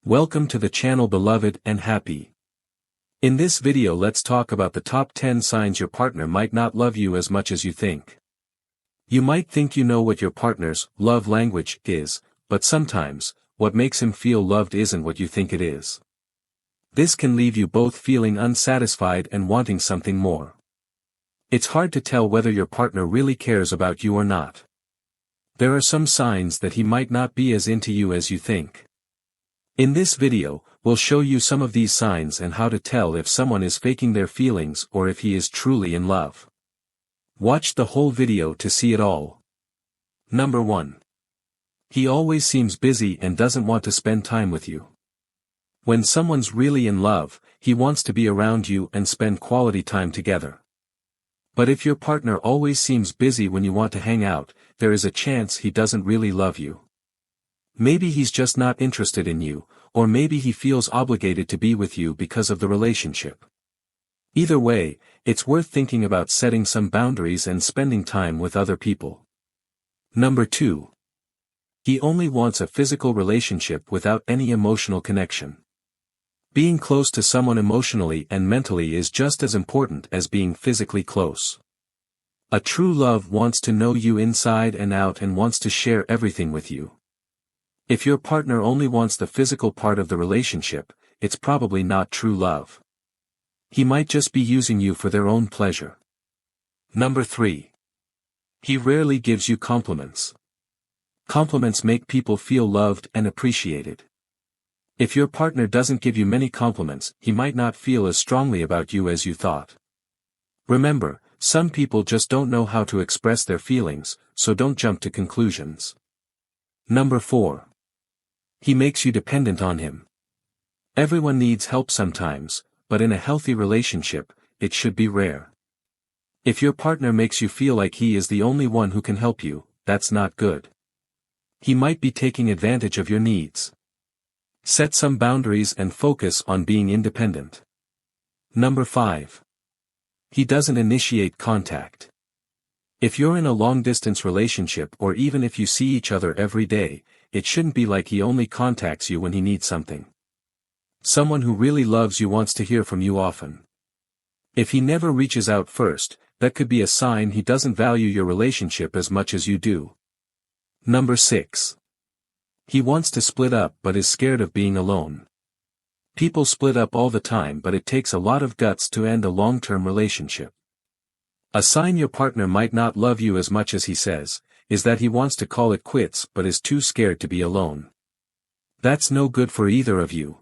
Welcome to the channel, beloved and happy. In this video, let's talk about the top 10 signs your partner might not love you as much as you think. You might think you know what your partner's love language is, but sometimes, what makes him feel loved isn't what you think it is. This can leave you both feeling unsatisfied and wanting something more. It's hard to tell whether your partner really cares about you or not. There are some signs that he might not be as into you as you think. In this video, we'll show you some of these signs and how to tell if someone is faking their feelings or if he is truly in love. Watch the whole video to see it all. Number 1. He always seems busy and doesn't want to spend time with you. When someone's really in love, he wants to be around you and spend quality time together. But if your partner always seems busy when you want to hang out, there is a chance he doesn't really love you. Maybe he's just not interested in you, or maybe he feels obligated to be with you because of the relationship. Either way, it's worth thinking about setting some boundaries and spending time with other people. Number 2. He only wants a physical relationship without any emotional connection. Being close to someone emotionally and mentally is just as important as being physically close. A true love wants to know you inside and out and wants to share everything with you. If your partner only wants the physical part of the relationship, it's probably not true love. He might just be using you for their own pleasure. Number 3. He rarely gives you compliments. Compliments make people feel loved and appreciated. If your partner doesn't give you many compliments, he might not feel as strongly about you as you thought. Remember, some people just don't know how to express their feelings, so don't jump to conclusions. Number 4. He makes you dependent on him. Everyone needs help sometimes, but in a healthy relationship, it should be rare. If your partner makes you feel like he is the only one who can help you, that's not good. He might be taking advantage of your needs. Set some boundaries and focus on being independent. Number 5. He doesn't initiate contact. If you're in a long-distance relationship or even if you see each other every day, it shouldn't be like he only contacts you when he needs something. Someone who really loves you wants to hear from you often. If he never reaches out first, that could be a sign he doesn't value your relationship as much as you do. Number 6. He wants to split up but is scared of being alone. People split up all the time, but it takes a lot of guts to end a long-term relationship. A sign your partner might not love you as much as he says, is that he wants to call it quits but is too scared to be alone. That's no good for either of you.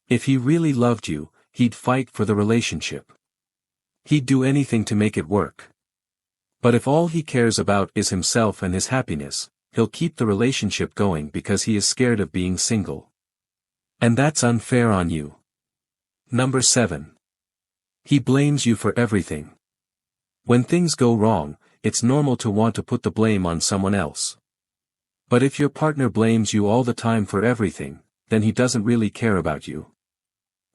If he really loved you, he'd fight for the relationship. He'd do anything to make it work. But if all he cares about is himself and his happiness, he'll keep the relationship going because he is scared of being single. And that's unfair on you. Number 7. He blames you for everything. When things go wrong, it's normal to want to put the blame on someone else. But if your partner blames you all the time for everything, then he doesn't really care about you.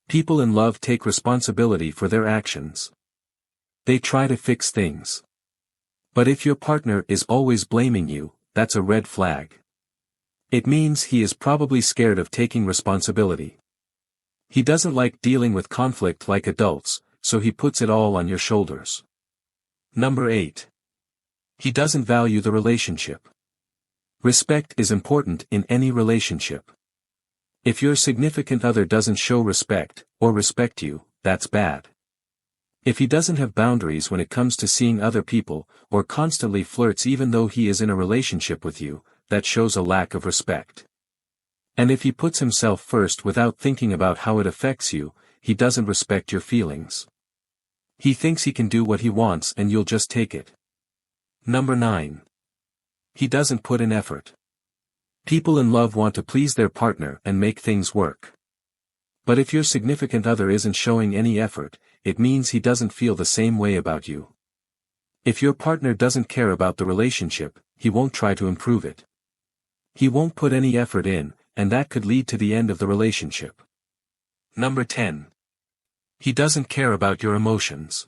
People in love take responsibility for their actions. They try to fix things. But if your partner is always blaming you, that's a red flag. It means he is probably scared of taking responsibility. He doesn't like dealing with conflict like adults, so he puts it all on your shoulders. Number 8. He doesn't value the relationship. Respect is important in any relationship. If your significant other doesn't show respect, or respect you, that's bad. If he doesn't have boundaries when it comes to seeing other people, or constantly flirts even though he is in a relationship with you, that shows a lack of respect. And if he puts himself first without thinking about how it affects you, he doesn't respect your feelings. He thinks he can do what he wants and you'll just take it. Number 9. He doesn't put in effort. People in love want to please their partner and make things work. But if your significant other isn't showing any effort, it means he doesn't feel the same way about you. If your partner doesn't care about the relationship, he won't try to improve it. He won't put any effort in, and that could lead to the end of the relationship. Number 10. He doesn't care about your emotions.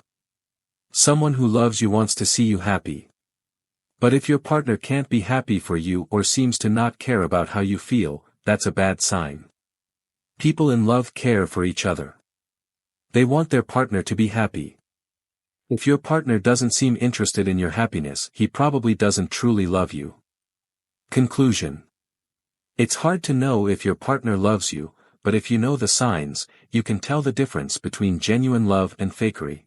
Someone who loves you wants to see you happy. But if your partner can't be happy for you or seems to not care about how you feel, that's a bad sign. People in love care for each other. They want their partner to be happy. If your partner doesn't seem interested in your happiness, he probably doesn't truly love you. Conclusion. It's hard to know if your partner loves you, but if you know the signs, you can tell the difference between genuine love and fakery.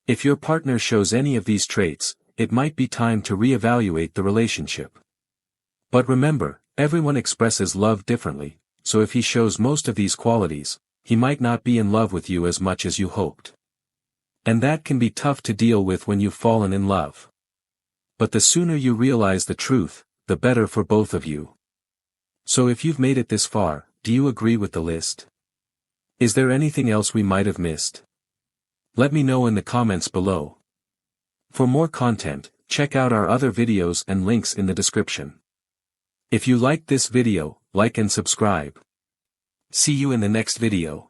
If your partner shows any of these traits, it might be time to reevaluate the relationship. But remember, everyone expresses love differently, so if he shows most of these qualities, he might not be in love with you as much as you hoped. And that can be tough to deal with when you've fallen in love. But the sooner you realize the truth, the better for both of you. So if you've made it this far, do you agree with the list? Is there anything else we might have missed? Let me know in the comments below. For more content, check out our other videos and links in the description. If you liked this video, like and subscribe. See you in the next video.